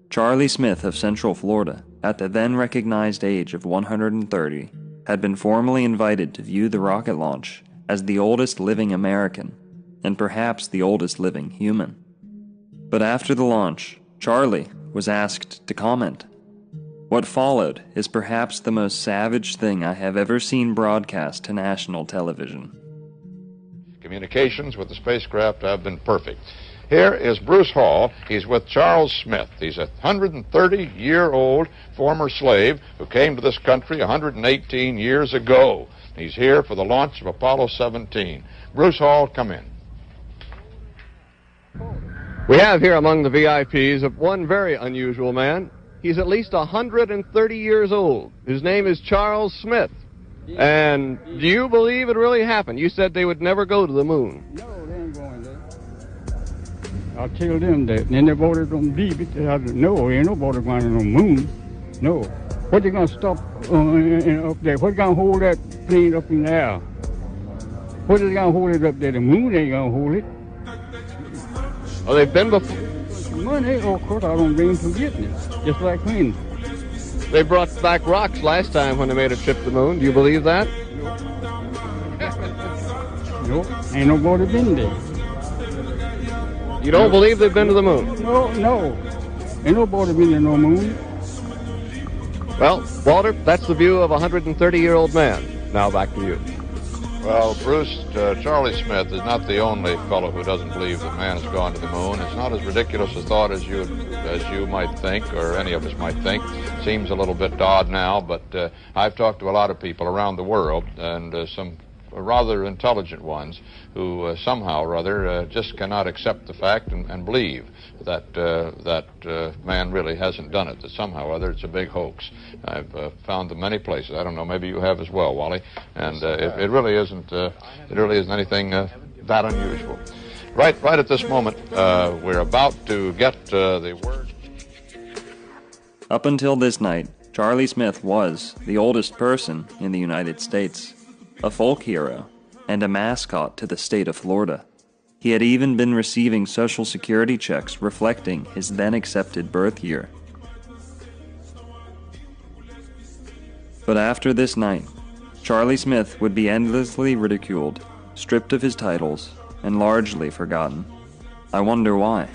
Charlie Smith of Central Florida, at the then recognized age of 130, had been formally invited to view the rocket launch as the oldest living American, and perhaps the oldest living human. But after the launch, Charlie was asked to comment. What followed is perhaps the most savage thing I have ever seen broadcast to national television. Communications with the spacecraft have been perfect. Here is Bruce Hall. He's with Charles Smith. He's a 130-year-old former slave who came to this country 118 years ago. He's here for the launch of Apollo 17. Bruce Hall, come in. We have here among the VIPs one very unusual man. He's at least 130 years old. His name is Charles Smith. And do you believe it really happened? You said they would never go to the moon. No, they ain't going there. I tell them that. And then they voted on leave it. I said, no, ain't nobody going to no moon. No. What they going to stop up there? What going to hold that plane up in the air? What is going to hold it up there? The moon ain't going to hold it. Oh, they've been before. Money, of course, I don't blame forgetting it. Just like when. They brought back rocks last time when they made a trip to the moon. Do you believe that? No, ain't nobody been there. You don't believe they've been to the moon? No. Ain't nobody been to no moon. Well, Walter, that's the view of a 130-year-old man. Now back to you. Well, Bruce, Charlie Smith is not the only fellow who doesn't believe that man has gone to the moon. It's not as ridiculous a thought as you might think, or any of us might think. Seems a little bit odd now, but I've talked to a lot of people around the world, and some rather intelligent ones who somehow or other just cannot accept the fact and believe that man really hasn't done it, that somehow or other it's a big hoax. I've found them many places. I don't know, maybe you have as well, Wally, and it really isn't anything that unusual. Right at this moment, we're about to get the word. Up until this night, Charlie Smith was the oldest person in the United States, a folk hero, and a mascot to the state of Florida. He had even been receiving Social Security checks reflecting his then-accepted birth year. But after this night, Charlie Smith would be endlessly ridiculed, stripped of his titles, and largely forgotten. I wonder why.